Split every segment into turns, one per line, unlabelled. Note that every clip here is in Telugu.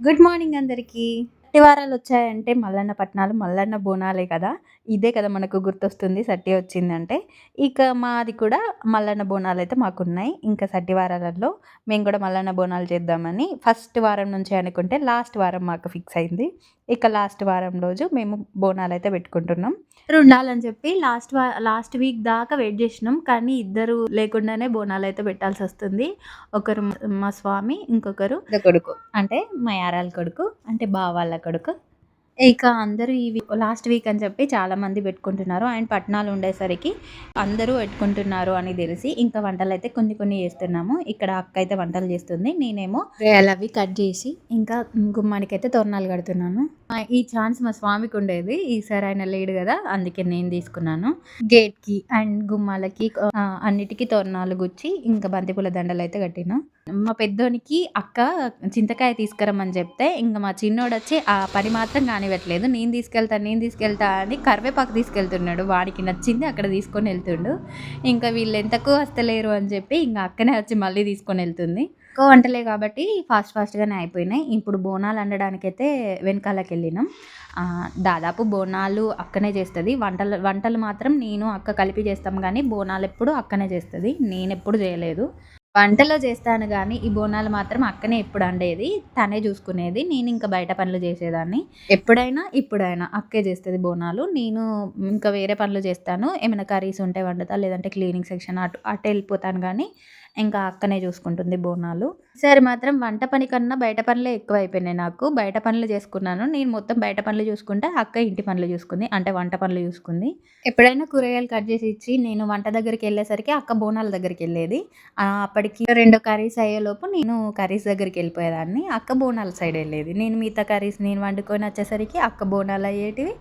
గుడ్ మార్నింగ్ అందరికీ. సట్టివారాలొచ్చాయంటే మల్లన్న పట్నాలు, మల్లన్న బోనాలే కదా! ఇదే కదా మనకు గుర్తొస్తుంది సట్టి వచ్చిందంటే. ఇక మాది కూడా మల్లన్న బోనాలైతే మాకున్నాయి. ఇంకా సట్టివారాలలో మేము కూడా మల్లన్న బోనాలు చేద్దామని ఫస్ట్ వారం నుంచే అనుకుంటే లాస్ట్ వారం మాకు ఫిక్స్ అయింది. ఇక లాస్ట్ వారం రోజు మేము బోనాలైతే పెట్టుకుంటున్నాం. ఇద్దరు ఉండాలని చెప్పి లాస్ట్ వీక్ దాకా వెయిట్ చేసినాం. కానీ ఇద్దరు లేకుండానే బోనాలైతే పెట్టాల్సొస్తుంది. ఒకరు మా స్వామి, ఇంకొకరు కొడుకు. అంటే మా యారాలు కొడుకు, అంటే బావ వాళ్ళ కొడుకు. ఇక అందరూ లాస్ట్ వీక్ అని చెప్పి చాలామంది పెట్టుకుంటున్నారు. అండ్ పట్నాలు ఉండేసరికి అందరూ పెట్టుకుంటున్నారు అని తెలిసి ఇంకా వంటలైతే కొన్ని కొన్ని చేస్తున్నాము. ఇక్కడ అక్క అయితే వంటలు చేస్తుంది. నేనేమో అవి కట్ చేసి ఇంకా గుమ్మానికైతే తోరణాలు కడుతున్నాను. ఈ ఛాన్స్ మా స్వామికి ఉండేది. ఈసారి ఆయన లేడు కదా, అందుకే నేను తీసుకున్నాను. గేట్‌కి అండ్ గుమ్మాలకి అన్నిటికి తోరణాలు గుచ్చి ఇంకా బంతిపూల దండలు అయితే కట్టిన. మా పెద్దోనికి అక్క చింతకాయ తీసుకురమ్మని చెప్తే ఇంక మా చిన్నోడొచ్చి ఆ పని మాత్రం కానివ్వట్లేదు. నేను తీసుకెళ్తా అని కరివేపాకు తీసుకెళ్తున్నాడు. వాడికి నచ్చింది అక్కడ తీసుకొని వెళ్తుండు. ఇంకా వీళ్ళు ఎంతకు వస్తలేరు అని చెప్పి ఇంక అక్కనే వచ్చి మళ్ళీ తీసుకొని వెళ్తుంది. ఎక్కువ వంటలే కాబట్టి ఫాస్ట్‌గానే అయిపోయినాయి. ఇప్పుడు బోనాలు వండడానికైతే వెనకాలకెళ్ళినాం. దాదాపు బోనాలు అక్కనే చేస్తది. వంటలు మాత్రం నేను, అక్క కలిపి చేస్తాం గానీ బోనాలెప్పుడు అక్కనే చేస్తది. నేనెప్పుడు చేయలేదు. వంటలో చేస్తాను గానీ, ఈ బోనాలు మాత్రం అక్కనే ఎప్పుడు వండేది. తనే చూసుకునేది. నేను ఇంకా బయట పనులు చేసేదాన్ని. ఇప్పుడైనా అక్కే చేస్తది బోనాలు. నేను ఇంకా వేరే పనులు చేస్తాను. ఏమైనా కర్రీస్ ఉంటే వండుతా, లేదంటే క్లీనింగ్ సెక్షన్ అటు వెళ్ళిపోతాను గానీ, ఇంకా అక్కనే చూసుకుంటుంది బోనాలు. ఈసారి మాత్రం వంట పని కన్నా బయట పనులే ఎక్కువైపోయినాయి నాకు. బయట పనులు చేసుకున్నాను. నేను మొత్తం బయట పనులు చూసుకుంటే, అక్క ఇంటి పనులు చూసుకుంది. అంటే వంట పనులు చూసుకుంది. ఎప్పుడైనా కూరగాయలు కట్ చేసి ఇచ్చి నేను వంట దగ్గరికెళ్ళేసరికి అక్క బోనాల దగ్గరికెళ్ళేది. అప్పటికి 2 కర్రీస్ అయ్యేలోపు నేను కర్రీస్ దగ్గరికెళ్ళిపోయేదాన్ని. అక్క బోనాల సైడ్ వెళ్ళేది. నేను మిగతా కర్రీస్ నేను వండుకొని వచ్చేసరికి అక్క బోనాలు అయ్యేటివి.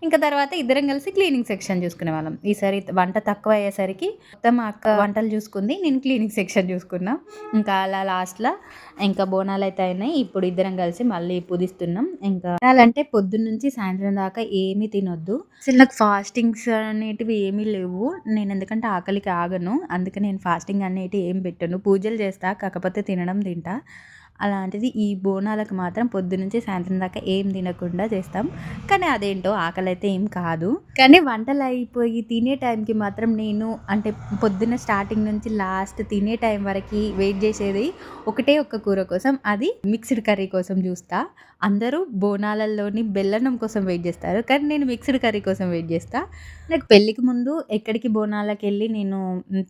ఇంకా తర్వాత ఇద్దరం కలిసి క్లీనింగ్ సెక్షన్ చూసుకునేవాళ్ళం. ఈసారి వంట తక్కువ అయ్యేసరికి మొత్తం అక్క వంటలు చూసుకుంది. నేను క్లీనింగ్ సెక్షన్ చూసుకున్నా. ఇంకా అలా లాస్ట్‌లో ఇంకా బోనాలైతే అయినాయి. ఇప్పుడు ఇద్దరం కలిసి మళ్ళీ పుదిస్తున్నాం. ఇంకా బోనాలంటే పొద్దున్నుంచి సాయంత్రం దాకా ఏమీ తినొద్దు. అసలు నాకు ఫాస్టింగ్స్ అనేటివి ఏమీ లేవు. నేను ఎందుకంటే ఆకలికి ఆగను. అందుకే నేను ఫాస్టింగ్ అనేటివి ఏం పెట్టను. పూజలు చేస్తా, కాకపోతే తినడం తింటా. అలాంటిది ఈ బోనాలకు మాత్రం పొద్దున్నుంచి సాయంత్రం దాకా ఏం తినకుండా చేస్తాం. కానీ అదేంటో ఆకలైతే ఏం కాదు. కానీ వంటలు అయిపోయి తినే టైంకి మాత్రం నేను అంటే పొద్దున్న స్టార్టింగ్ నుంచి లాస్ట్ తినే టైం వరకి వెయిట్ చేసేది ఒకటే ఒక్క కూర కోసం. అది మిక్స్డ్ కర్రీ కోసం చూస్తా. అందరూ బోనాలలోని బెల్లన్నం కోసం వెయిట్ చేస్తారు. కానీ నేను మిక్స్డ్ కర్రీ కోసం వెయిట్ చేస్తా. నాకు పెళ్ళికి ముందు ఎక్కడికి బోనాలకెళ్ళి నేను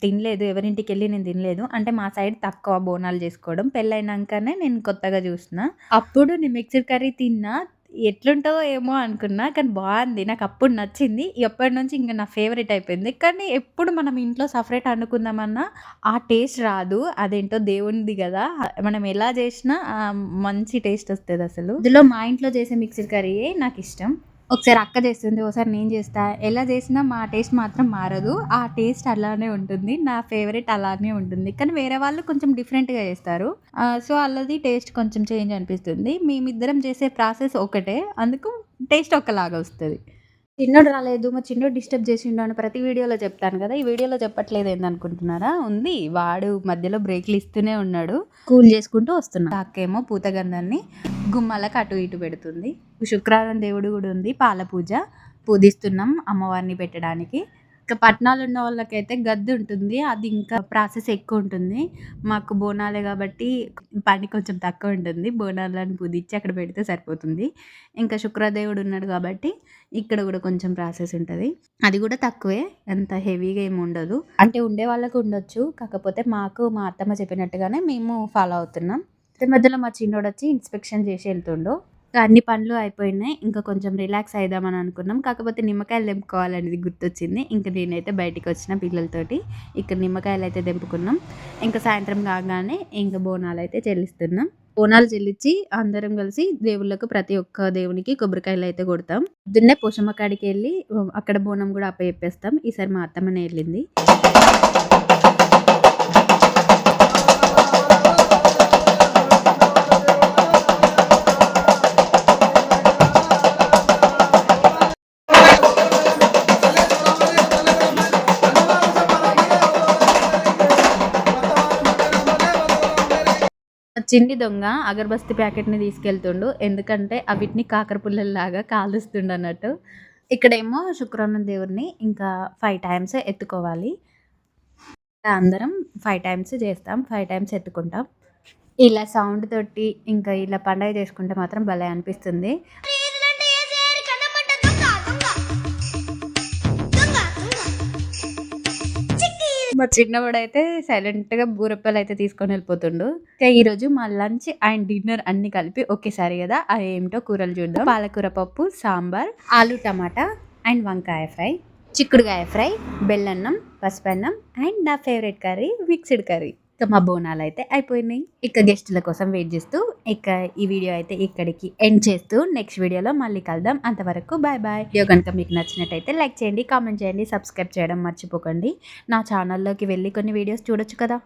తినలేదు. ఎవరింటికెళ్ళి నేను తినలేదు. అంటే మా సైడ్ తక్కువ బోనాలు చేసుకోవడం. పెళ్ళైనంకనే నేను కొత్తగా చూసినా. అప్పుడు నేను మిక్స్డ్ కర్రీ తిన్నా. ఎట్లుంటదో ఏమో అనుకున్నా. కానీ బావుంది. నాకప్పుడు నచ్చింది. ఎప్పటినుంచి ఇంక నా ఫేవరెట్ అయిపోయింది. కానీ ఎప్పుడు మనం ఇంట్లో సెపరేట్ వండుకుందామన్నా ఆ టేస్ట్ రాదు. అదేంటో దేవునిది గదా! మనం ఎలా చేసినా మంచి టేస్ట్ వస్తదసలు. ఇందులో మా ఇంట్లో చేసే మిక్స్డ్ కర్రీయే నాకిష్టం. ఒకసారి అక్క చేస్తుంది. ఒకసారి నేను చేస్తా. ఎలా చేసినా మా టేస్ట్ మాత్రం మారదు. ఆ టేస్ట్ అలానే ఉంటుంది. నా ఫేవరెట్ అలానే ఉంటుంది. కానీ వేరే వాళ్ళు కొంచెం డిఫరెంట్‌గా చేస్తారు. సో, ఆళ్ళది టేస్ట్ కొంచెం చేంజ్ అనిపిస్తుంది. మేమిద్దరం చేసే ప్రాసెస్ ఒకటే. అందుకు టేస్ట్ ఒకలాగా వస్తది. చిన్నోడు రాలేదు. మా చిన్నోడు డిస్టర్బ్ చేసిండు అని ప్రతి వీడియోలో చెప్తాను కదా! ఈ వీడియోలో చెప్పట్లేదు ఏందనుకుంటున్నారా? ఉంది. వాడు మధ్యలో బ్రేకులు ఇస్తూనే ఉన్నాడు. కూల్ చేసుకుంటూ వస్తున్నా. అక్కేమో పూతగంధాన్ని గుమ్మాలకు అటు ఇటు పెడుతుంది. శుక్రవారం దేవుడు కూడా ఉంది. పాల పూజ పూజిస్తున్నాం అమ్మవారిని పెట్టడానికి. ఇక పట్నాలున్న వాళ్ళకైతే గద్ది ఉంటుంది. అది ఇంకా ప్రాసెస్ ఎక్కువుంటుంది. మాకు బోనాలే కాబట్టి పని కొంచెం తక్కువ ఉంటుంది. బోనాలను పూజిచ్చి అక్కడ పెడితే సరిపోతుంది. ఇంకా శుక్రదేవుడు ఉన్నాడు కాబట్టి ఇక్కడ కూడా కొంచెం ప్రాసెస్ ఉంటది. అది కూడా తక్కువే. అంత హెవీగా ఏమి ఉండదు. అంటే ఉండే వాళ్ళకి ఉండొచ్చు. కాకపోతే మాకు మా అత్తమ్మ చెప్పినట్టుగానే మేము ఫాలో అవుతున్నాం. మధ్యలో మా చిన్నోడొచ్చి ఇన్స్‌పెక్షన్ చేసి వెళ్తుండు. అన్ని పనులు అయిపోయినాయి. ఇంకా కొంచెం రిలాక్స్ అయిదామని అనుకున్నాం. కాకపోతే నిమ్మకాయలు తెంపుకోవాలనేది గుర్తొచ్చింది. ఇంక నేనైతే బయటికొచ్చిన పిల్లలతోటి. ఇక్కడ నిమ్మకాయలైతే తెంపుకున్నాం. ఇంకా సాయంత్రం కాగానే ఇంక బోనాలైతే చెల్లిస్తున్నాం. బోనాలు చెల్లించి అందరం కలిసి దేవుళ్ళకు ప్రతి ఒక్క దేవునికి కొబ్బరికాయలైతే కొడతాం. పొద్దున్నే పోషమ్మ కాడికెళ్ళి అక్కడ బోనం కూడా అప్పజెప్పేస్తాం. ఈసారి మా అత్తమ్మనే ఎళ్ళింది. చిన్ని దొంగ అగరబత్తి ప్యాకెట్‌ని తీసుకెళ్తుండు. ఎందుకంటే అవిటిని కాకర పుల్లల్లాగా కాలుస్తుండన్నట్టు. ఇక్కడేమో శుక్రవారం దేవుడిని ఇంకా 5 టైమ్స్ ఎత్తుకోవాలి. అందరం 5 టైమ్స్ చేస్తాం. 5 టైమ్స్ ఎత్తుకుంటాం. ఇలా సౌండ్ తోటి ఇంకా ఇలా పండగ చేసుకుంటే మాత్రం భలే అనిపిస్తుంది. మా చిన్నవాడైతే సైలెంట్‌గా బూరప్పలైతే తీసుకొని వెళ్ళిపోతుండు. ఈరోజు మా లంచ్ అండ్ డిన్నర్ అన్నీ కలిపి ఒకేసారి గదా! అయేంటో కూరలు చూద్దాం. పాలకూర పప్పు, సాంబార్, ఆలు టమాటా అండ్ వంకాయ ఫ్రై, చిక్కుడుగాయ ఫ్రై, బెల్లన్నం, పసుపన్నం అండ్ నా ఫేవరెట్ కర్రీ మిక్స్డ్ కర్రీ. ఇక మా బోనాలైతే అయిపోయినాయి. ఇక గెస్టుల కోసం వెయిట్ చేస్తూ ఇక ఈ వీడియో అయితే ఇక్కడికి ఎండ్ చేస్తూ నెక్స్ట్ వీడియోలో మళ్ళీ కలుద్దాం. అంతవరకు బాయ్ బాయ్. వీడియో కనుక మీకు నచ్చినట్టయితే లైక్ చేయండి, కామెంట్ చేయండి, సబ్స్క్రైబ్ చేయడం మర్చిపోకండి. నా ఛానల్లోకి వెళ్ళి కొన్ని వీడియోస్ చూడొచ్చు కదా.